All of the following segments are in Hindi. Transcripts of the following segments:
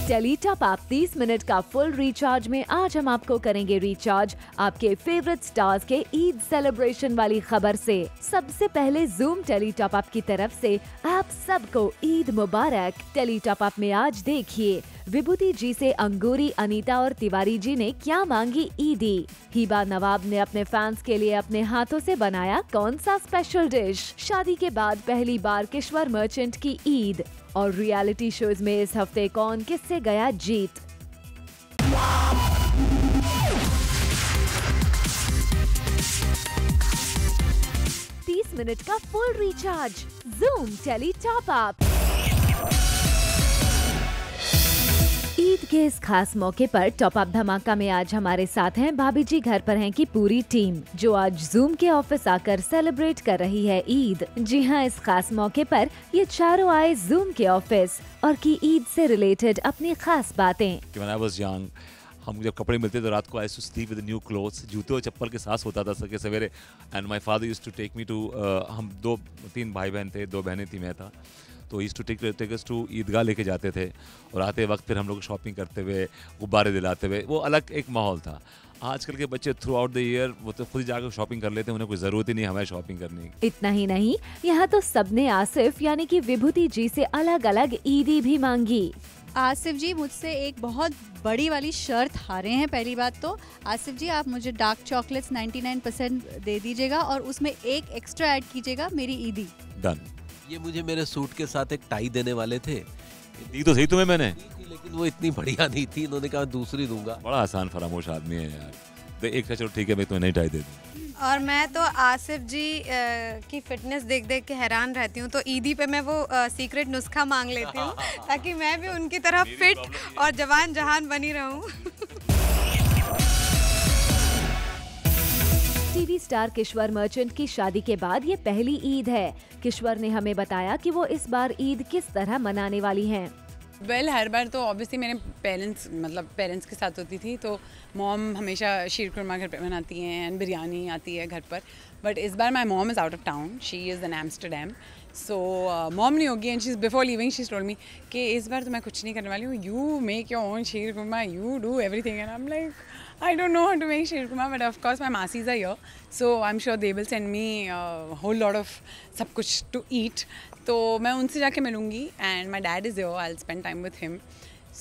टेली टॉप अप 30 मिनट का फुल रिचार्ज में आज हम आपको करेंगे रिचार्ज आपके फेवरेट स्टार्स के ईद सेलिब्रेशन वाली खबर से। सबसे पहले जूम टेली टॉप अप की तरफ से आप सबको ईद मुबारक। टेली टॉप अप में आज देखिए विभूति जी से अंगूरी, अनीता और तिवारी जी ने क्या मांगी ईदी। हिबा नवाब ने अपने फैंस के लिए अपने हाथों से बनाया कौन सा स्पेशल डिश। शादी के बाद पहली बार किश्वर मर्चेंट की ईद। और रियलिटी शोज में इस हफ्ते कौन किससे गया जीत। मिनट का full recharge zoom tele top up. Eid के इस खास मौके पर टॉप अप धमाका में आज हमारे साथ हैं भाभी जी घर पर हैं की पूरी टीम, जो आज जूम के ऑफिस आकर सेलिब्रेट कर रही है ईद। जी हाँ, इस खास मौके पर ये चारों आए जूम के ऑफिस और की ईद से रिलेटेड अपनी खास बातें। When I was young, हम जब कपड़े मिलते तो रात को I to sleep with new clothes, जूते और चप्पल के साथ होता था सके सवेरे। And my father used to take me to, हम 2-3 भाई बहन थे, 2 बहनें थी, मैं था, तो used to take us to Eidgah लेके जाते थे और आते वक्त फिर हम लोग शॉपिंग करते हुए, गुब्बारे दिलाते हुए, वो अलग एक माहौल था। आजकल के बच्चे थ्रू आउट द ईयर वो तो खुद जाकर शॉपिंग कर लेते हैं, उन्हें कोई जरूरत ही नहीं हमें शॉपिंग करने की। इतना ही नहीं, यहाँ तो सबने आसिफ यानी कि विभूति जी से अलग अलग ईदी भी मांगी। आसिफ जी मुझसे एक बहुत बड़ी वाली शर्त हारे हैं। पहली बात तो आसिफ जी आप मुझे डार्क चॉकलेट्स 99% दे दीजिएगा और उसमें एक एक्स्ट्रा ऐड कीजिएगा मेरी ईदी। डन। ये मुझे मेरे सूट के साथ एक टाई देने वाले थे, दी तो सही तुम्हें मैंने, लेकिन वो इतनी बढ़िया नहीं थी, इन्होंने कहा दूसरी दूंगा। बड़ा आसान फरामोश आदमी है यार। तो एक चलो ठीक है, मैं तुम्हें नहीं टाई दे दूँ। और मैं तो आसिफ जी की फिटनेस देख देख के हैरान रहती हूँ, तो ईदी पे मैं वो सीक्रेट नुस्खा मांग लेती हूँ ताकि मैं भी उनकी तरह फिट और जवान जहान बनी रहूँ। टीवी स्टार किश्वर मर्चेंट की शादी के बाद ये पहली ईद है। किश्वर ने हमें बताया कि वो इस बार ईद किस तरह मनाने वाली हैं। वेल हर बार तो ऑब्वियसली मेरे पेरेंट्स के साथ होती थी, तो मॉम हमेशा शीर खुरमा घर पे बनाती हैं एंड बिरयानी आती है घर पर। बट इस बार my mom is out of town, she is in Amsterdam, so mom नहीं होगी। And she is before living she told me कि इस बार तो मैं कुछ नहीं करने वाली हूँ, you make your own sheer khurma, you do everything. And I am like I don't know how to make sheer kurma, but of course my masis are here, so I'm sure they will send me a whole lot of सब कुछ to eat. तो मैं उनसे जाके मिलूँगी and my dad is here, I'll spend time with him.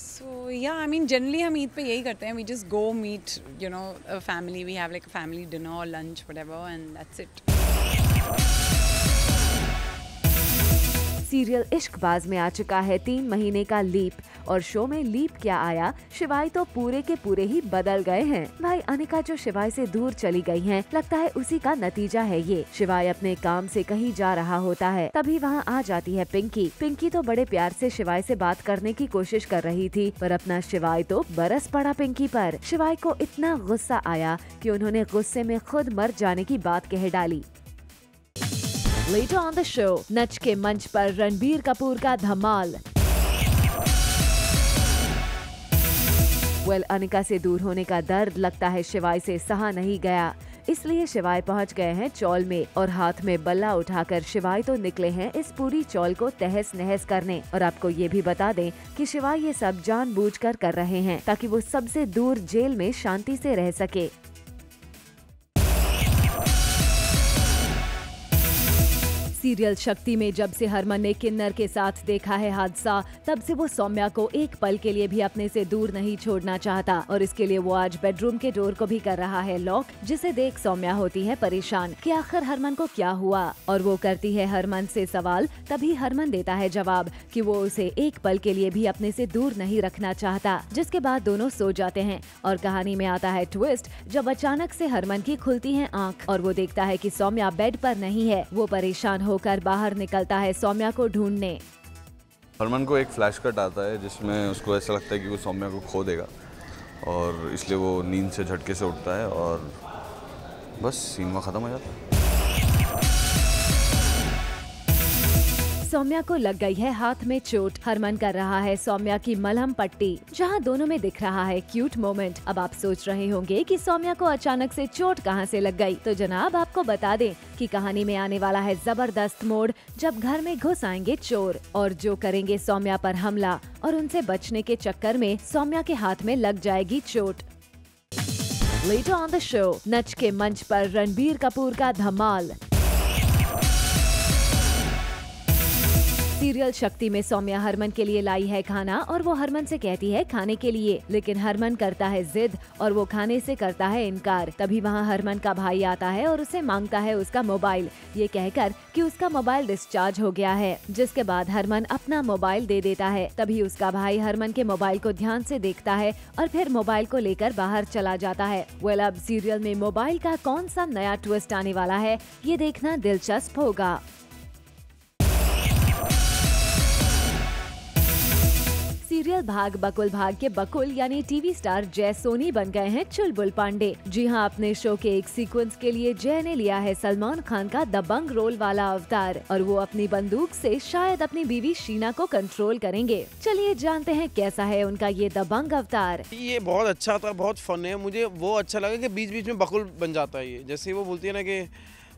So yeah, I mean generally हम ईद पे यही करते हैं, we just go meet, you know, a family, we have like a family dinner or lunch, whatever, and that's it. Serial Ishqbaaz में आ चुका है 3 महीने का लीप और शो में लीप क्या आया, शिवाय तो पूरे के पूरे ही बदल गए हैं। भाई अनिका जो शिवाय से दूर चली गई हैं, लगता है उसी का नतीजा है ये। शिवाय अपने काम से कहीं जा रहा होता है, तभी वहाँ आ जाती है पिंकी। पिंकी तो बड़े प्यार से शिवाय से बात करने की कोशिश कर रही थी, पर अपना शिवाय तो बरस पड़ा पिंकी पर। शिवाय को इतना गुस्सा आया कि उन्होंने गुस्से में खुद मर जाने की बात कह डाली। Later on the show, नच के मंच पर रणबीर कपूर का धमाल। अनिका से दूर होने का दर्द लगता है शिवाय से सहा नहीं गया, इसलिए शिवाय पहुंच गए हैं चौल में और हाथ में बल्ला उठाकर शिवाय तो निकले हैं इस पूरी चौल को तहस नहस करने। और आपको ये भी बता दें कि शिवाय ये सब जानबूझकर कर रहे हैं ताकि वो सबसे दूर जेल में शांति से रह सके। सीरियल शक्ति में जब से हरमन ने किन्नर के साथ देखा है हादसा, तब से वो सौम्या को एक पल के लिए भी अपने से दूर नहीं छोड़ना चाहता और इसके लिए वो आज बेडरूम के डोर को भी कर रहा है लॉक, जिसे देख सौम्या होती है परेशान कि आखिर हरमन को क्या हुआ। और वो करती है हरमन से सवाल, तभी हरमन देता है जवाब कि वो उसे एक पल के लिए भी अपने से दूर नहीं रखना चाहता, जिसके बाद दोनों सो जाते हैं। और कहानी में आता है ट्विस्ट जब अचानक से हरमन की खुलती है आँख और वो देखता है कि सौम्या बेड पर नहीं है। वो परेशान होकर बाहर निकलता है सौम्या को ढूंढने। हरमन को एक फ्लैश कट आता है जिसमें उसको ऐसा लगता है कि वो सौम्या को खो देगा और इसलिए वो नींद से झटके से उठता है और बस सीन वहाँ खत्म हो जाता है। सौम्या को लग गई है हाथ में चोट। हरमन कर रहा है सौम्या की मलहम पट्टी, जहां दोनों में दिख रहा है क्यूट मोमेंट। अब आप सोच रहे होंगे कि सौम्या को अचानक से चोट कहां से लग गई, तो जनाब आपको बता दें कि कहानी में आने वाला है जबरदस्त मोड़, जब घर में घुस आएंगे चोर और जो करेंगे सौम्या पर हमला, और उनसे बचने के चक्कर में सौम्या के हाथ में लग जाएगी चोट। Later on the show, नच के मंच पर रणबीर कपूर का धमाल। सीरियल शक्ति में सौम्या हरमन के लिए लाई है खाना और वो हरमन से कहती है खाने के लिए, लेकिन हरमन करता है जिद और वो खाने से करता है इनकार। तभी वहाँ हरमन का भाई आता है और उसे मांगता है उसका मोबाइल, ये कहकर कि उसका मोबाइल डिस्चार्ज हो गया है, जिसके बाद हरमन अपना मोबाइल दे देता है। तभी उसका भाई हरमन के मोबाइल को ध्यान से देखता है और फिर मोबाइल को लेकर बाहर चला जाता है। वेल, अब सीरियल में मोबाइल का कौन सा नया ट्विस्ट आने वाला है, ये देखना दिलचस्प होगा। सीरियल भाग बकुल भाग के बकुल यानी टीवी स्टार जय सोनी बन गए हैं चुलबुल पांडे। जी हां, अपने शो के एक सीक्वेंस के लिए जय ने लिया है सलमान खान का दबंग रोल वाला अवतार और वो अपनी बंदूक से शायद अपनी बीवी शीना को कंट्रोल करेंगे। चलिए जानते हैं कैसा है उनका ये दबंग अवतार। ये बहुत अच्छा था, बहुत फन है। मुझे वो अच्छा लगा कि बीच बीच में बकुल बन जाता है। ये जैसे वो बोलती है ना कि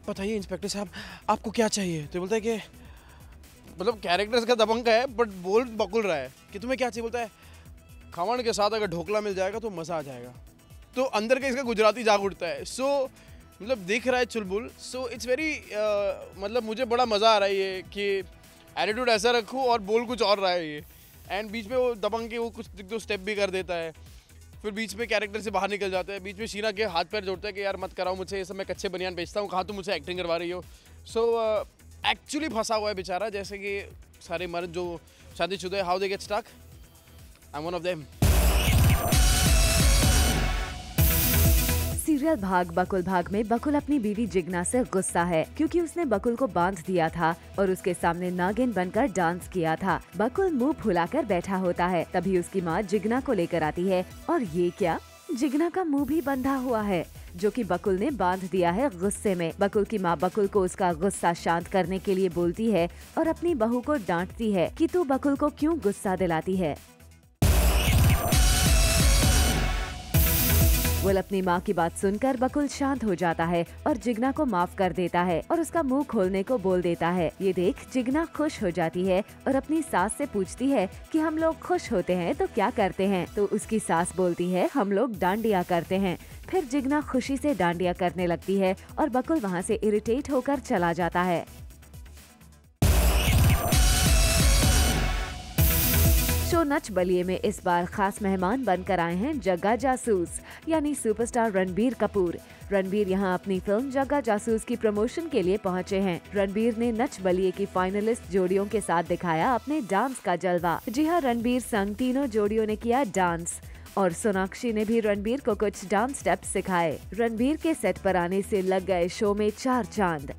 बताइए इंस्पेक्टर साहब आपको क्या चाहिए, तो बोलता है कि मतलब कैरेक्टर्स का दबंग है बट बोल बकुल रहा है कि तुम्हें क्या चाहिए। बोलता है खावण के साथ अगर ढोकला मिल जाएगा तो मज़ा आ जाएगा। तो अंदर का इसका गुजराती जाग उठता है। सो मतलब दिख रहा है चुलबुल। सो इट्स वेरी मतलब मुझे बड़ा मज़ा आ रहा है ये कि एटीट्यूड ऐसा रखूँ और बोल कुछ और रहा है ये। एंड बीच में वो दबंग के वो कुछ दो स्टेप भी कर देता है, फिर बीच में कैरेक्टर से बाहर निकल जाता है। बीच में शीना के हाथ पैर जोड़ता है कि यार मत कराओ मुझसे ये सब, मैं कच्चे बनियान बेचता हूँ, कहाँ तुम मुझसे एक्टिंग करवा रही हो। सो एक्चुअली फंसा हुआ है बेचारा, जैसे कि सारे मर्द जो शादीशुदा है, how they get stuck, I am one of them. Serial Bhaag Bakul भाग में बकुल अपनी बीवी जिग्ना से गुस्सा है क्योंकि उसने बकुल को बांध दिया था और उसके सामने नागिन बनकर डांस किया था। बकुल मुंह फुलाकर बैठा होता है, तभी उसकी माँ जिग्ना को लेकर आती है और ये क्या, जिग्ना का मुंह भी बंधा हुआ है जो कि बकुल ने बांध दिया है गुस्से में। बकुल की माँ बकुल को उसका गुस्सा शांत करने के लिए बोलती है और अपनी बहू को डांटती है कि तू बकुल को क्यों गुस्सा दिलाती है। वो अपनी माँ की बात सुनकर बकुल शांत हो जाता है और जिग्ना को माफ कर देता है और उसका मुंह खोलने को बोल देता है। ये देख जिग्ना खुश हो जाती है और अपनी सास से पूछती है कि हम लोग खुश होते हैं तो क्या करते हैं, तो उसकी सास बोलती है हम लोग डांडिया करते हैं। फिर जिग्ना खुशी से डांडिया करने लगती है और बकुल वहाँ से इरिटेट होकर चला जाता है। शो नच बलिए में इस बार खास मेहमान बनकर आए हैं जग्गा जासूस यानी सुपरस्टार रणबीर कपूर। रणबीर यहाँ अपनी फिल्म जग्गा जासूस की प्रमोशन के लिए पहुँचे हैं। रणबीर ने नच बलिए की फाइनलिस्ट जोड़ियों के साथ दिखाया अपने डांस का जलवा। जी हाँ, रणबीर संग तीनों जोड़ियों ने किया डांस और सोनाक्षी ने भी रणबीर को कुछ डांस स्टेप्स सिखाए। रणबीर के सेट पर आने से लग गए शो में 4 चांद।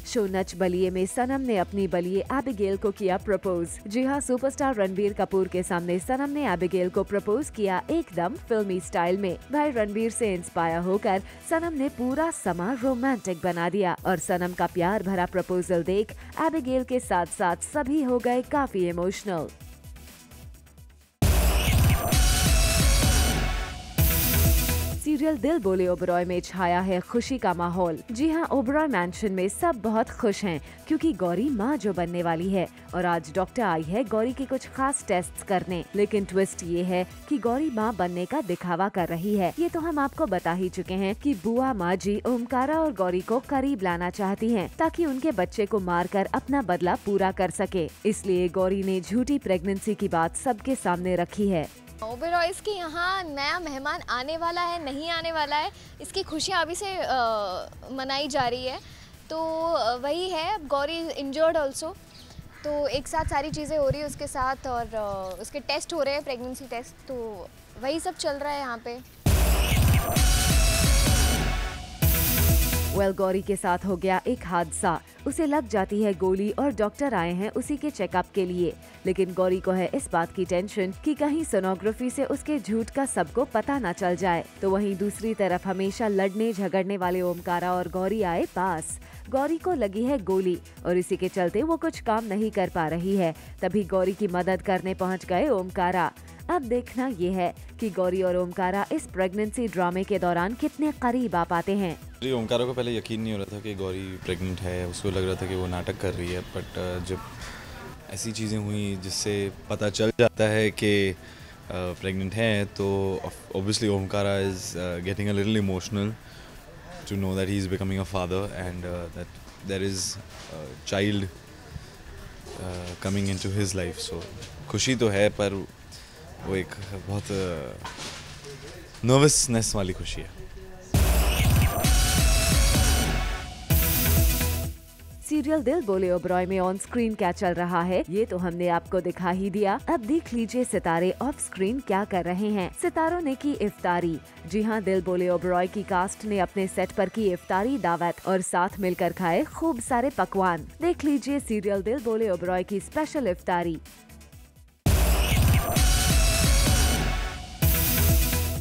शो नच बलिए में सनम ने अपनी बलिए एबिगेल को किया प्रपोज। जी हाँ, सुपरस्टार रणबीर कपूर के सामने सनम ने एबिगेल को प्रपोज किया एकदम फिल्मी स्टाइल में। भाई रणबीर से इंस्पायर होकर सनम ने पूरा समा रोमांटिक बना दिया और सनम का प्यार भरा प्रपोजल देख एबिगेल के साथ साथ सभी हो गए काफी इमोशनल। सीरियल दिल बोले ओबरॉय में छाया है खुशी का माहौल। जी हाँ, ओबरॉय मैंशन में सब बहुत खुश हैं क्योंकि गौरी माँ जो बनने वाली है और आज डॉक्टर आई है गौरी के कुछ खास टेस्ट्स करने। लेकिन ट्विस्ट ये है कि गौरी माँ बनने का दिखावा कर रही है। ये तो हम आपको बता ही चुके हैं कि बुआ माँ जी ओमकारा और गौरी को करीब लाना चाहती हैं ताकि उनके बच्चे को मारकर अपना बदला पूरा कर सके। इसलिए गौरी ने झूठी प्रेगनेंसी की बात सबके सामने रखी है। ओबेरॉयज के यहाँ नया मेहमान आने वाला है, नहीं आने वाला है, इसकी खुशियाँ अभी से मनाई जा रही है। तो वही है, गौरी इंजर्ड ऑल्सो, तो एक साथ सारी चीज़ें हो रही है उसके साथ और उसके टेस्ट हो रहे हैं, प्रेगनेंसी टेस्ट, तो वही सब चल रहा है यहाँ पे। वेल, गौरी के साथ हो गया एक हादसा। उसे लग जाती है गोली और डॉक्टर आए हैं उसी के चेकअप के लिए। लेकिन गौरी को है इस बात की टेंशन कि कहीं सोनोग्राफी से उसके झूठ का सबको पता न चल जाए। तो वहीं दूसरी तरफ हमेशा लड़ने झगड़ने वाले ओमकारा और गौरी आए पास। गौरी को लगी है गोली और इसी के चलते वो कुछ काम नहीं कर पा रही है। तभी गौरी की मदद करने पहुंच गए ओमकारा। अब देखना ये है कि गौरी और ओमकारा इस प्रेगनेंसी ड्रामे के दौरान कितने करीब आ पाते हैं। ओमकारा को पहले यकीन नहीं हो रहा था कि गौरी प्रेग्नेंट है, उसको लग रहा था कि वो नाटक कर रही है। बट जब ऐसी चीज़ें हुई जिससे पता चल जाता है कि प्रेग्नेंट है, तो obviously Omkara is getting a little emotional to know that he is becoming a father and that there is a child coming into his life. So खुशी तो है, पर वो एक बहुत नर्वसनेस वाली खुशी है। सीरियल दिल बोले ओबरॉय में ऑन स्क्रीन क्या चल रहा है ये तो हमने आपको दिखा ही दिया। अब देख लीजिए सितारे ऑफ स्क्रीन क्या कर रहे हैं। सितारों ने की इफ्तारी। जी हाँ, दिल बोले ओबरॉय की कास्ट ने अपने सेट पर की इफ्तारी दावत और साथ मिलकर खाए खूब सारे पकवान। देख लीजिए सीरियल दिल बोले ओबरॉय की स्पेशल इफ्तारी।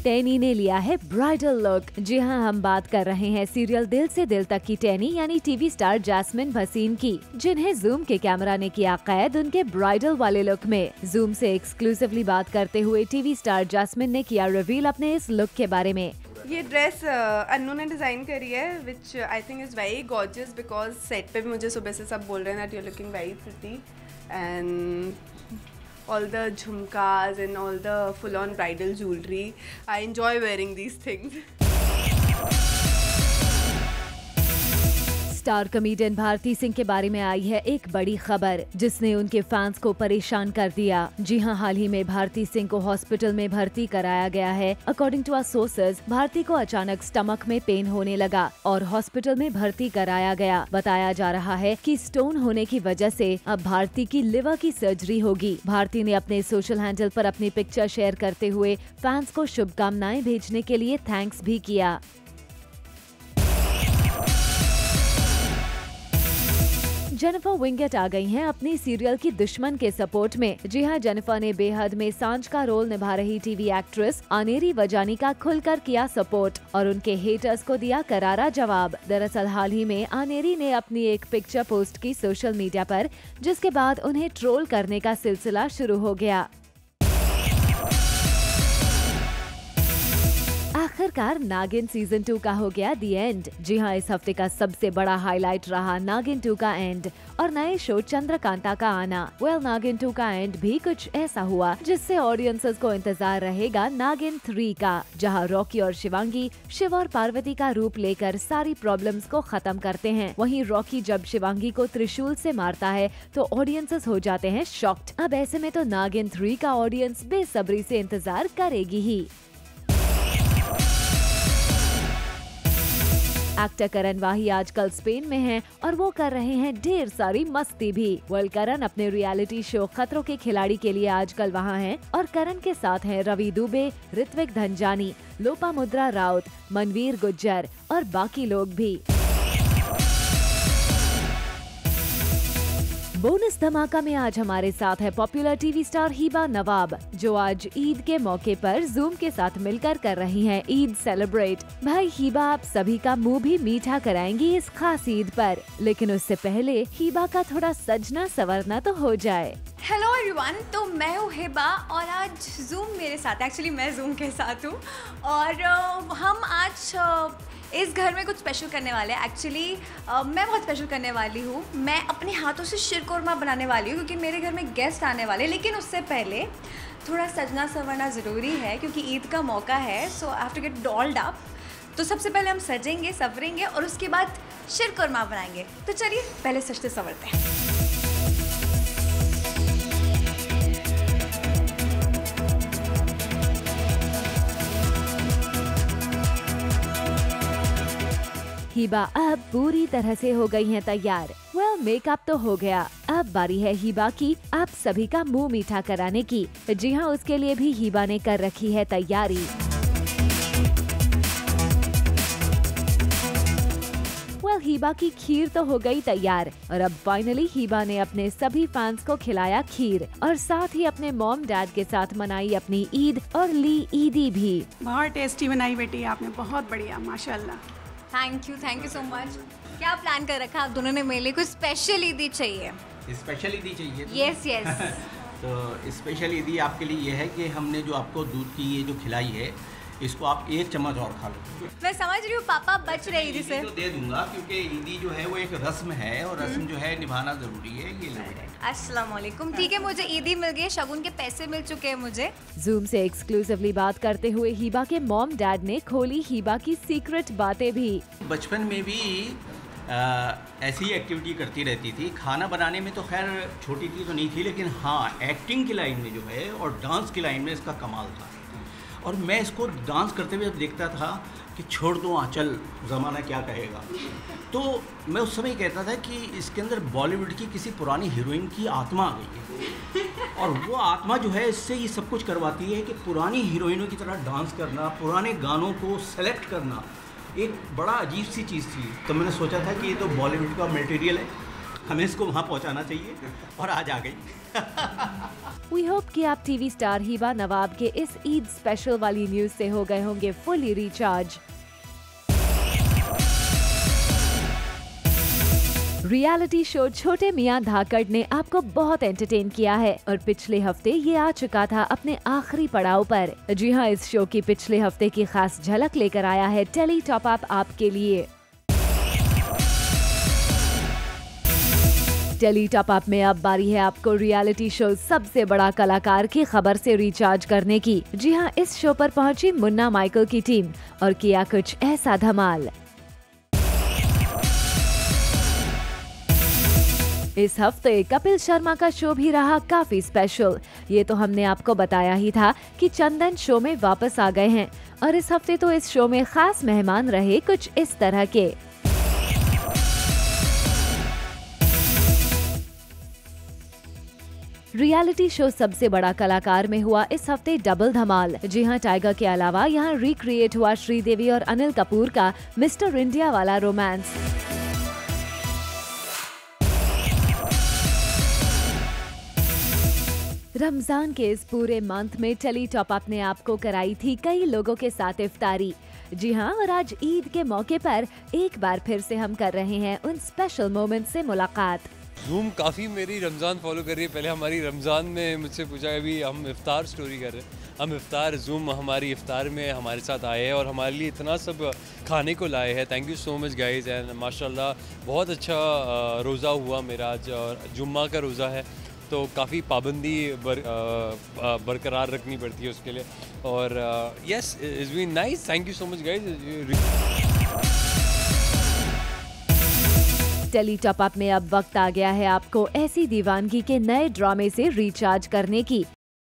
टैनी ने लिया है ब्राइडल लुक। जी हाँ, हम बात कर रहे हैं सीरियल दिल से दिल तक की टैनी यानी टीवी स्टार जैस्मिन भसीन की, जिन्हें जूम के कैमरा ने किया कैद उनके ब्राइडल वाले लुक में। जूम से एक्सक्लूसिवली बात करते हुए टीवी स्टार जैस्मिन ने किया रिवील अपने इस लुक के बारे में। ये ड्रेस अन्नू ने डिज़ाइन करी है, which I think is very gorgeous, because set पे भी मुझे सुबह से सब बोल रहे हैं that you are looking very pretty and all the jhumkas and all the full-on bridal jewelry. I enjoy wearing these things. Star comedian Bharti Singh के बारे में आई है एक बड़ी खबर जिसने उनके फैंस को परेशान कर दिया। जी हां, हाल ही में भारती सिंह को हॉस्पिटल में भर्ती कराया गया है। According to our sources, Bharti को अचानक स्टमक में पेन होने लगा और हॉस्पिटल में भर्ती कराया गया। बताया जा रहा है कि स्टोन होने की वजह से अब भारती की लिवर की सर्जरी होगी। भारती ने अपने सोशल हैंडल पर अपनी पिक्चर शेयर करते हुए फैंस को शुभकामनाएं भेजने के लिए थैंक्स भी किया। जेनिफर विंगेट आ गई हैं अपनी सीरियल की दुश्मन के सपोर्ट में। जी हां, जेनिफर ने बेहद में सांझ का रोल निभा रही टीवी एक्ट्रेस अनेरी वजानी का खुलकर किया सपोर्ट और उनके हेटर्स को दिया करारा जवाब। दरअसल हाल ही में अनेरी ने अपनी एक पिक्चर पोस्ट की सोशल मीडिया पर, जिसके बाद उन्हें ट्रोल करने का सिलसिला शुरू हो गया। आखिरकार नागिन सीजन 2 का हो गया दी एंड। जी हाँ, इस हफ्ते का सबसे बड़ा हाईलाइट रहा नागिन 2 का एंड और नए शो चंद्रकांता का आना। नागिन 2 का एंड भी कुछ ऐसा हुआ जिससे ऑडियंसेस को इंतजार रहेगा नागिन 3 का, जहाँ रॉकी और शिवांगी शिव और पार्वती का रूप लेकर सारी प्रॉब्लम्स को खत्म करते हैं। वहीं रॉकी जब शिवांगी को त्रिशूल से मारता है तो ऑडियंसेस हो जाते हैं शॉक्ड। अब ऐसे में तो नागिन 3 का ऑडियंस बेसब्री से इंतजार करेगी ही। एक्टर करण वाही आजकल स्पेन में हैं और वो कर रहे हैं ढेर सारी मस्ती भी। करण अपने रियलिटी शो खतरों के खिलाड़ी के लिए आजकल वहाँ हैं और करण के साथ हैं रवि दुबे, ऋत्विक धनजानी, लोपामुद्रा राउत, मनवीर गुज्जर और बाकी लोग भी। बोनस धमाका में आज हमारे साथ है पॉपुलर टीवी स्टार हिबा नवाब, जो आज ईद के मौके पर जूम के साथ मिलकर कर रही हैं ईद सेलिब्रेट। भाई हिबा आप सभी का मुंह भी मीठा कराएंगी इस खास ईद पर, लेकिन उससे पहले हिबा का थोड़ा सजना संवरना तो हो जाए। हेलो एवरीवन, तो मैं हूँ हिबा और आज जूम मेरे साथ, एक्चुअली मैं जूम के साथ हूँ और हम आज इस घर में कुछ स्पेशल करने वाले हैं। एक्चुअली मैं बहुत स्पेशल करने वाली हूँ। मैं अपने हाथों से शीरकोरमा बनाने वाली हूँ क्योंकि मेरे घर में गेस्ट आने वाले, लेकिन उससे पहले थोड़ा सजना संवरना ज़रूरी है क्योंकि ईद का मौका है। So I have to get dolled up. तो सबसे पहले हम सजेंगे, संवरेंगे और उसके बाद शीरकोरमा बनाएंगे। तो चलिए पहले सजते संवरते हैं। हिबा अब पूरी तरह से हो गई हैं तैयार। मेकअप तो हो गया, अब बारी है हिबा की आप सभी का मुंह मीठा कराने की। जी हाँ, उसके लिए भी हिबा ने कर रखी है तैयारी। हिबा की खीर तो हो गई तैयार और अब फाइनली हिबा ने अपने सभी फैंस को खिलाया खीर और साथ ही अपने मॉम डैड के साथ मनाई अपनी ईद और ली ईदी भी। बहुत टेस्टी बनाई बेटी आपने, बहुत बढ़िया, माशाल्लाह। Thank you so much. क्या प्लान कर रखा आप दोनों ने मेरे लिए? कुछ स्पेशल ईदी चाहिए? स्पेशल ईदी चाहिए? Yes yes. तो स्पेशल ईदी आपके लिए ये है कि हमने जो आपको दूध की ये जो खिलाई है, इसको आप 1 चम्मच और खा लो। मैं समझ रही हूँ पापा बच रहे ईदी से। तो दे दूंगा क्योंकि ईदी जो है वो एक रस्म है और रस्म जो है निभाना जरूरी है। ये लो। अस्सलाम वालेकुम। ठीक है, मुझे ईदी मिल गई, शगुन के पैसे मिल चुके हैं मुझे। जूम से एक्सक्लूसिवली बात करते हुए हिबा के मॉम डैड ने खोली हिबा की सीक्रेट बातें भी। बचपन में भी ऐसी एक्टिविटी करती रहती थी। खाना बनाने में तो खैर छोटी थी तो नहीं थी, लेकिन हाँ एक्टिंग की लाइन में जो है और डांस की लाइन में इसका कमाल था। और मैं इसको डांस करते हुए देखता था कि छोड़ दो आंचल, ज़माना क्या कहेगा। तो मैं उस समय कहता था कि इसके अंदर बॉलीवुड की किसी पुरानी हीरोइन की आत्मा आ गई है और वो आत्मा जो है इससे ये सब कुछ करवाती है कि पुरानी हीरोइनों की तरह डांस करना, पुराने गानों को सेलेक्ट करना एक बड़ा अजीब सी चीज़ थी। तो मैंने सोचा था कि ये तो बॉलीवुड का मटेरियल है, हमें इसको वहाँ पहुँचाना चाहिए और आज आ गई। वी होप कि आप टीवी स्टार हिबा नवाब के इस ईद स्पेशल वाली न्यूज से हो गए होंगे फुली रिचार्ज। रियलिटी शो छोटे मियां धाकड़ ने आपको बहुत एंटरटेन किया है और पिछले हफ्ते ये आ चुका था अपने आखिरी पड़ाव पर। जी हां, इस शो की पिछले हफ्ते की खास झलक लेकर आया है टेली टॉप अप आपके लिए। टेली टॉप अप में अब बारी है आपको रियलिटी शो सबसे बड़ा कलाकार की खबर से रिचार्ज करने की। जी हां, इस शो पर पहुंची मुन्ना माइकल की टीम और किया कुछ ऐसा धमाल। इस हफ्ते कपिल शर्मा का शो भी रहा काफी स्पेशल। ये तो हमने आपको बताया ही था कि चंदन शो में वापस आ गए हैं और इस हफ्ते तो इस शो में खास मेहमान रहे कुछ इस तरह के। रियलिटी शो सबसे बड़ा कलाकार में हुआ इस हफ्ते डबल धमाल। जी हां, टाइगर के अलावा यहां रिक्रिएट हुआ श्रीदेवी और अनिल कपूर का मिस्टर इंडिया वाला रोमांस। रमजान के इस पूरे मंथ में टेली टॉप अप ने आपको कराई थी कई लोगों के साथ इफ्तारी। जी हाँ, और आज ईद के मौके पर एक बार फिर से हम कर रहे हैं उन स्पेशल मोमेंट से मुलाकात। जूम काफ़ी मेरी रमज़ान फॉलो कर रही है। पहले हमारी रमज़ान में मुझसे पूछा अभी हम इफ्तार स्टोरी कर रहे हैं। हम इफ्तार जूम हमारी इफ्तार में हमारे साथ आए हैं और हमारे लिए इतना सब खाने को लाए हैं। Thank you so much guys and माशाल्लाह बहुत अच्छा रोज़ा हुआ मेरा आज और जुम्मा का रोज़ा है तो काफ़ी पाबंदी बरकरार रखनी पड़ती है उसके लिए। और yes it's been nice, thank you so much guys. Tele top up में अब वक्त आ गया है आपको ऐसी दीवानगी के नए ड्रामे से रिचार्ज करने की